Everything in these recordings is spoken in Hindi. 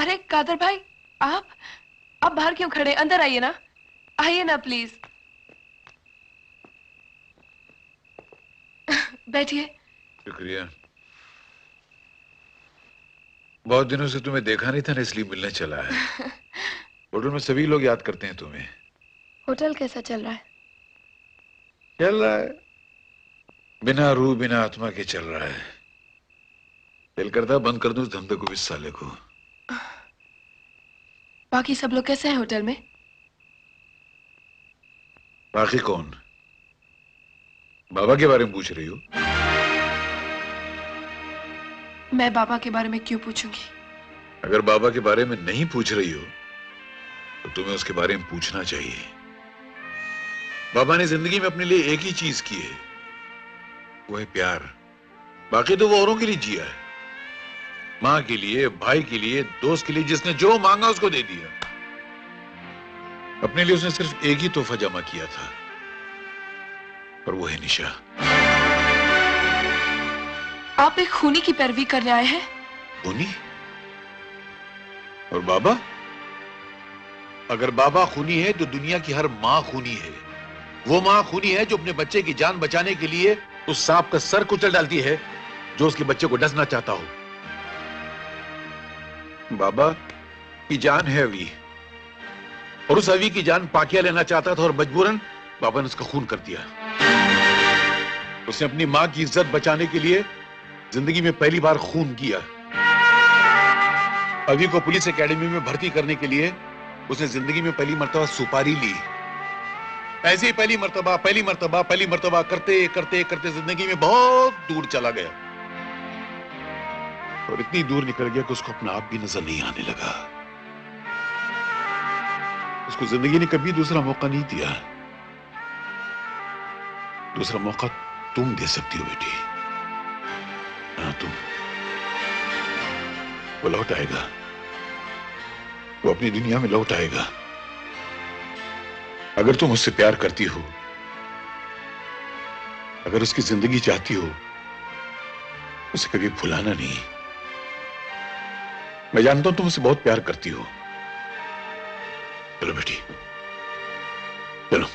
अरे कादर भाई, आप बाहर क्यों खड़े? अंदर आइए ना, आइए ना प्लीज। बैठिए। शुक्रिया। बहुत दिनों से तुम्हें देखा नहीं था ना, इसलिए मिलने चला है। होटल में सभी लोग याद करते हैं तुम्हें। होटल कैसा चल रहा है? चल रहा है, बिना रूह बिना आत्मा के चल रहा है। दिल करता बंद कर दूं इस धंधे को, इस साले को। बाकी सब लोग कैसे हैं होटल में? बाकी कौन? बाबा के बारे में पूछ रही हो? मैं बाबा के बारे में क्यों पूछूंगी? अगर बाबा के बारे में नहीं पूछ रही हो तो तुम्हें उसके बारे में पूछना चाहिए। बाबा ने जिंदगी में अपने लिए एक ही चीज की है, वो है प्यार। बाकी तो वो औरों के लिए जिया है, मां के लिए, भाई के लिए, दोस्त के लिए, जिसने जो मांगा उसको दे दिया। अपने लिए उसने सिर्फ एक ही तोहफा जमा किया था, और वो है निशा। आप एक खूनी की पैरवी करने आए हैं? खूनी? और बाबा? अगर बाबा खूनी है तो दुनिया की हर मां खूनी है। वो मां खूनी है जो अपने बच्चे की जान बचाने के लिए उस सांप का सर कुचल डालती है जो उसके बच्चे को डसना चाहता हो। बाबा की जान है अवी, और उस अवी की जान पाकिया लेना चाहता था, और मजबूरन बाबा ने उसका खून कर दिया। उसने अपनी मां की इज्जत बचाने के लिए जिंदगी में पहली बार खून किया। अवी को पुलिस एकेडमी में भर्ती करने के लिए उसने जिंदगी में पहली मर्तबा सुपारी ली। ऐसे ही पहली मर्तबा करते करते करते जिंदगी में बहुत दूर चला गया, और इतनी दूर निकल गया कि उसको अपना आप भी नजर नहीं आने लगा। उसको जिंदगी ने कभी दूसरा मौका नहीं दिया। दूसरा मौका तुम दे सकती हो बेटी। हाँ, तुम। वो लौट आएगा, वो अपनी दुनिया में लौट आएगा। अगर तुम उससे प्यार करती हो, अगर उसकी जिंदगी चाहती हो, उसे कभी भुलाना नहीं। मैं जानता हूं तुम उससे बहुत प्यार करती हो। चलो बेटी, चलो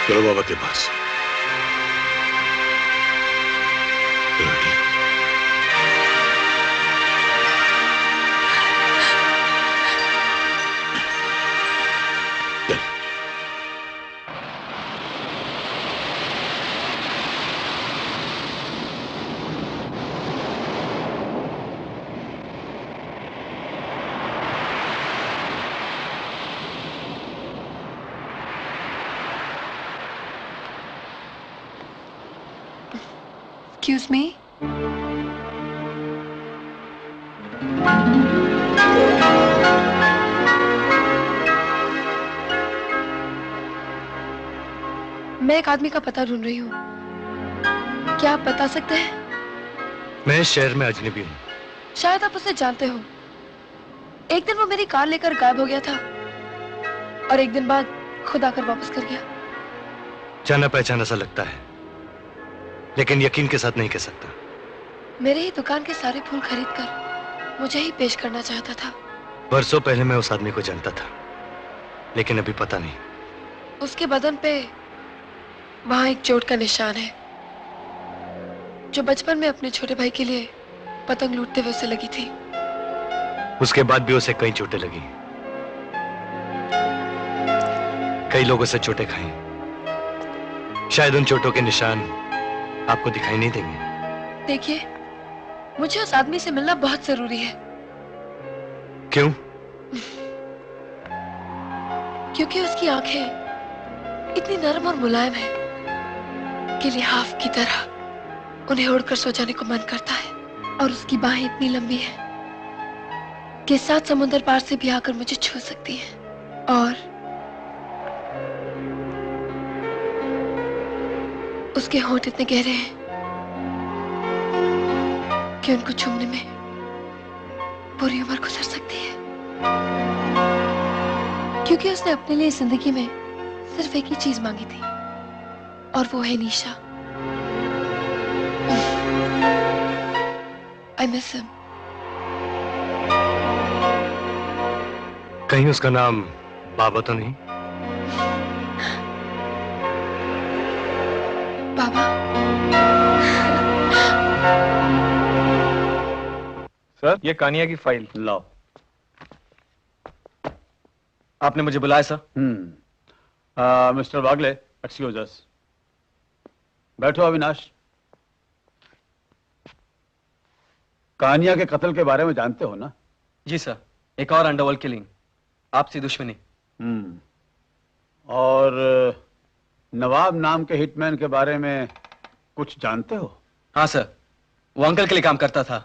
चलो बाबा के पास। चलो बेटी। चल। Excuse me? मैं एक आदमी का पता ढूंढ रही हूँ, क्या आप बता सकते हैं? मैं इस शहर में अजनबी हूँ। शायद आप उसे जानते हो। एक दिन वो मेरी कार लेकर गायब हो गया था, और एक दिन बाद खुद आकर वापस कर गया। जाना पहचाना सा लगता है, लेकिन यकीन के साथ नहीं कह सकता। मेरे ही दुकान के सारे फूल खरीदकर मुझे ही पेश करना चाहता था। बरसों पहले मैं उस आदमी को जानता था, लेकिन अभी पता नहीं। उसके बदन पे वहां एक चोट का निशान है, जो बचपन में अपने छोटे भाई के लिए पतंग लूटते हुए उसे लगी थी। उसके बाद भी उसे कई चोटें लगी, कई लोगों से चोटें खाई। शायद उन चोटों के निशान आपको दिखाई नहीं देंगे। देखिए, मुझे उस आदमी से मिलना बहुत जरूरी है। क्यों? क्योंकि उसकी आंखें इतनी नरम और मुलायम हैं कि लिहाफ की तरह उन्हें उड़कर सो जाने को मन करता है, और उसकी बाहें इतनी लंबी हैं कि 7 समुंदर पार से भी आकर मुझे छू सकती हैं। और उसके होंठ इतने गहरे हैं कि उनको छूने में पूरी उम्र गुजर सकती है। क्योंकि उसने अपने लिए जिंदगी में सिर्फ एक ही चीज मांगी थी, और वो है निशा। I miss him. कहीं उसका नाम बाबा तो नहीं? बाबा। सर, ये कानिया की फाइल लाओ। आपने मुझे बुलाया सर? मिस्टर वागले, एक्सक्यूज अस। बैठो अविनाश। कानिया के कत्ल के बारे में जानते हो ना? जी सर, एक और अंडरवर्ल्ड किलिंग, आपसी दुश्मनी। और नवाब नाम के हिटमैन के बारे में कुछ जानते हो? हाँ सर, वो अंकल के लिए काम करता था,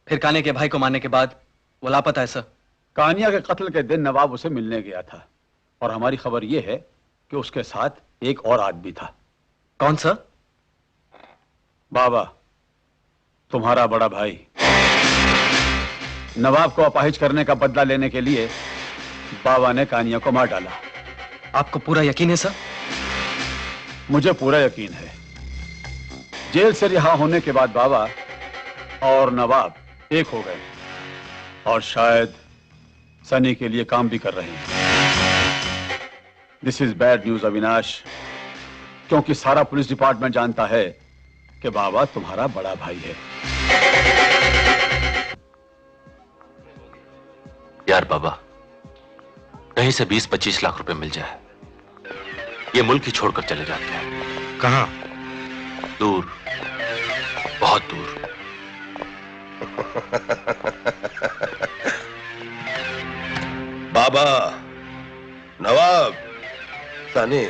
फिर कानिया के भाई को मारने के बाद वो लापता है सर। कानिया के कत्ल के दिन नवाब उसे मिलने गया था और हमारी खबर यह है कि उसके साथ एक और आदमी था। कौन सर? बाबा, तुम्हारा बड़ा भाई। नवाब को अपाहिज करने का बदला लेने के लिए बाबा ने कानिया को मार डाला। आपको पूरा यकीन है सर? मुझे पूरा यकीन है। जेल से रिहा होने के बाद बाबा और नवाब एक हो गए और शायद सनी के लिए काम भी कर रहे हैं। This is bad news Avinash, क्योंकि सारा पुलिस डिपार्टमेंट जानता है कि बाबा तुम्हारा बड़ा भाई है। यार बाबा, कहीं से 20-25 लाख रुपए मिल जाए, ये मुल्क ही छोड़कर चले जाते हैं। कहां? दूर, बहुत दूर। बाबा, नवाब, सनी,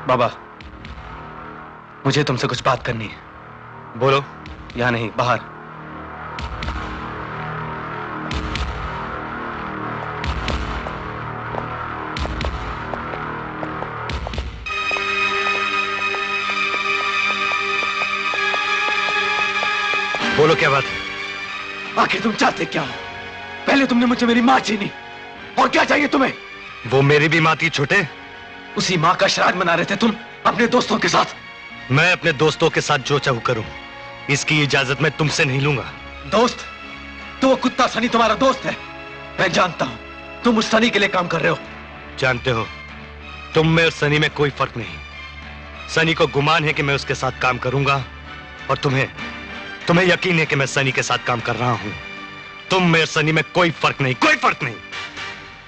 बाबा, मुझे तुमसे कुछ बात करनी है। बोलो। यहां नहीं, बाहर। बोलो, क्या बात है? आखिर तुम चाहते क्या हो? पहले तुमने मुझे मेरी मां छीनी, और क्या चाहिए तुम्हें? वो मेरी भी मां थी छोटे। उसी मां का श्राद्ध मना रहे थे तुम अपने दोस्तों के साथ। मैं अपने दोस्तों के साथ जो चाहूं करूं, इसकी इजाजत मैं तुमसे नहीं लूंगा। दोस्त? तो वो कुत्ता सनी तुम्हारा दोस्त है। मैं जानता हूं तुम उस सनी के लिए काम कर रहे हो। जानते हो, तुम में और सनी में कोई फर्क नहीं। सनी को गुमान है कि मैं उसके साथ काम करूंगा, और तुम्हें यकीन है कि मैं सनी के साथ काम कर रहा हूं। तुम में और सनी में कोई फर्क नहीं, कोई फर्क नहीं।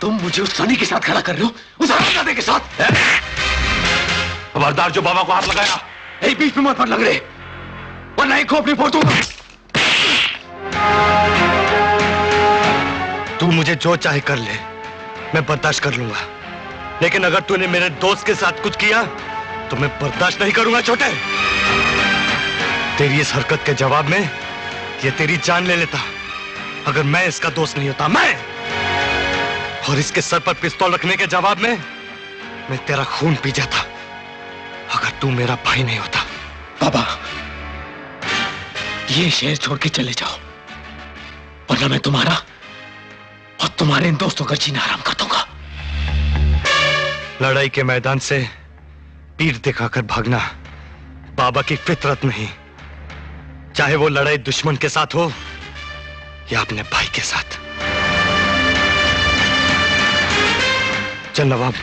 तुम मुझे उस सनी के साथ खड़ा कर रहे हो, उस हरामजादे के साथ। खबरदार, जो बाबा को हाथ लगाया, यही बीच में मत पर लग रहे, वरना ही खोपड़ी फोड़ दूंगा। तू मुझे जो चाहे कर ले, मैं बर्दाश्त कर लूंगा, लेकिन अगर तूने मेरे दोस्त के साथ कुछ किया तो मैं बर्दाश्त नहीं करूंगा। छोटे, तेरी इस हरकत के जवाब में ये तेरी जान ले लेता अगर मैं इसका दोस्त नहीं होता। मैं, और इसके सर पर पिस्तौल रखने के जवाब में मैं तेरा खून पी जाता अगर तू मेरा भाई नहीं होता। बाबा, ये शहर छोड़ के चले जाओ, वरना मैं तुम्हारा और तुम्हारे इन दोस्तों का जीना हराम कर दूंगा। लड़ाई के मैदान से पीठ दिखाकर भागना बाबा की फितरत नहीं, चाहे वो लड़ाई दुश्मन के साथ हो या अपने भाई के साथ। चल नवाब,